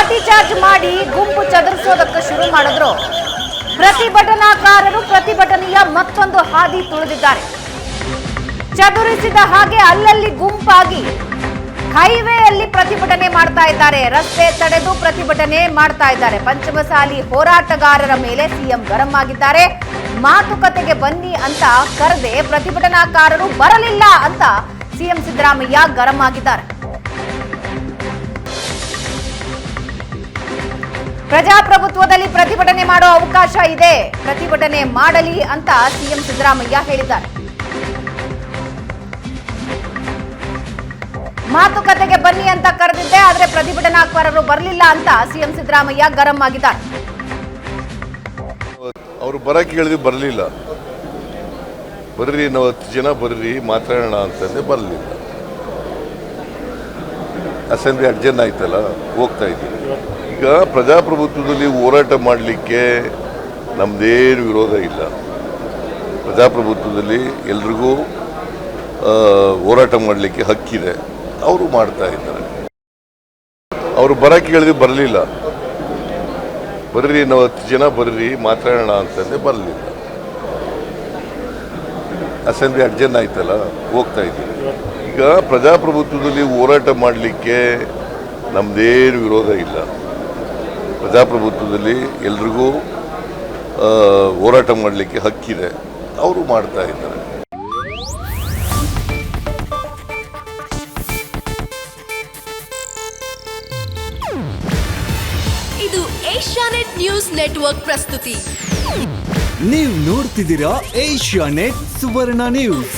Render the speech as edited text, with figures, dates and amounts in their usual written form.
ಲಾಠಿ charge ಮಾಡಿ ಗುಂಪು ಚದುರಿಸೋದಕ್ಕೆ ಶುರು ಮಾಡಿದ್ರು. ಪ್ರತಿಭಟನಾಕಾರರು ಪ್ರತಿಭಟನೆಯ ಮತ್ತೊಂದು ಹಾದಿ ತುಳಿದಿದ್ದಾರೆ. ಚದುರಿಸಿದ ಹಾಗೆ ಅಲ್ಲಲ್ಲಿ ಗುಂಪಾಗಿ ಹೈವೇಯಲ್ಲಿ ಪ್ರತಿಭಟನೆ ಮಾಡ್ತಾ ಇದ್ದಾರೆ. ರಸ್ತೆ ತಡೆದು ಪ್ರತಿಭಟನೆ ಮಾಡ್ತಾ ಇದ್ದಾರೆ. ಪಂಚಮಸಾಲಿ ಹೋರಾಟಗಾರರ ಮೇಲೆ ಸಿಎಂ ಗರಂ ಆಗಿದ್ದಾರೆ. ಮಾತುಕತೆಗೆ ಬನ್ನಿ ಅಂತ ಕರೆದೆ ಪ್ರತಿಭಟನಾಕಾರರು ಬರಲಿಲ್ಲ ಅಂತ ಸಿಎಂ ಸಿದ್ದರಾಮಯ್ಯ ಗರಂ ಆಗಿದ್ದಾರೆ. ಪ್ರಜಾಪ್ರಭುತ್ವದಲ್ಲಿ ಪ್ರತಿಭಟನೆ ಮಾಡೋ ಅವಕಾಶ ಇದೆ, ಪ್ರತಿಭಟನೆ ಮಾಡಲಿ ಅಂತ ಸಿಎಂ ಸಿದ್ದರಾಮಯ್ಯ ಹೇಳಿದ್ದಾರೆ. ಮಾತುಕತೆಗೆ ಬನ್ನಿ ಅಂತ ಕರೆದಿದ್ದೆ, ಆದ್ರೆ ಪ್ರತಿಭಟನಾಕಾರರು ಬರಲಿಲ್ಲ ಅಂತ ಸಿಎಂ ಸಿದ್ದರಾಮಯ್ಯ ಗರಂ ಆಗಿದ್ದಾರೆ. ಅವರು ಬರಕ್ಕೆ ಹೇಳಿದ್ರೆ ಬರಲಿಲ್ಲ. ಬರ್ರಿ, ನಾವು 10 ಜನ ಬರ್ರಿ ಮಾತಾಡೋಣ ಅಂತಂದ್ರೆ ಬರಲಿಲ್ಲ. ಅಸೆಂಬ್ಲಿ ಅಡ್ಜನ್ ಆಯ್ತಲ್ಲ, ಹೋಗ್ತಾ ಇದ್ದೀವಿ. ಈಗ ಪ್ರಜಾಪ್ರಭುತ್ವದಲ್ಲಿ ಹೋರಾಟ ಮಾಡಲಿಕ್ಕೆ ನಮ್ದೇನು ವಿರೋಧ ಇಲ್ಲ. ಪ್ರಜಾಪ್ರಭುತ್ವದಲ್ಲಿ ಎಲ್ರಿಗೂ ಹೋರಾಟ ಮಾಡಲಿಕ್ಕೆ ಹಕ್ಕಿದೆ. ಅವರು ಮಾಡ್ತಾ ಇದ್ದಾರೆ. ಅವರು ಬರಕ್ಕೆ ಹೇಳಿದ್ರೆ ಬರಲಿಲ್ಲ. ಬರ್ರಿ, ನಾವು 10 ಜನ ಬರ್ರಿ ಮಾತಾಡೋಣ ಅಂತಂದ್ರೆ ಬರಲಿಲ್ಲ. ಅಸೆಂಬ್ಲಿ ಅಡ್ಜನ್ ಆಯ್ತಲ್ಲ, ಹೋಗ್ತಾ ಇದ್ದೀವಿ. ಈಗ ಪ್ರಜಾಪ್ರಭುತ್ವದಲ್ಲಿ ಹೋರಾಟ ಮಾಡಲಿಕ್ಕೆ ನಮ್ದೇನು ವಿರೋಧ ಇಲ್ಲ. ಪ್ರಜಾಪ್ರಭುತ್ವದಲ್ಲಿ ಎಲ್ರಿಗೂ ಹೋರಾಟ ಮಾಡಲಿಕ್ಕೆ ಹಕ್ಕಿದೆ. ಅವರು ಮಾಡ್ತಾ ಇದ್ದಾರೆ. ಇದು ಏಷ್ಯಾನೆಟ್ ನ್ಯೂಸ್ ನೆಟ್ವರ್ಕ್ ಪ್ರಸ್ತುತಿ. ನೀವು ನೋಡ್ತಿದ್ದೀರಾ ಏಷ್ಯಾನೆಟ್ ಸುವರ್ಣ ನ್ಯೂಸ್.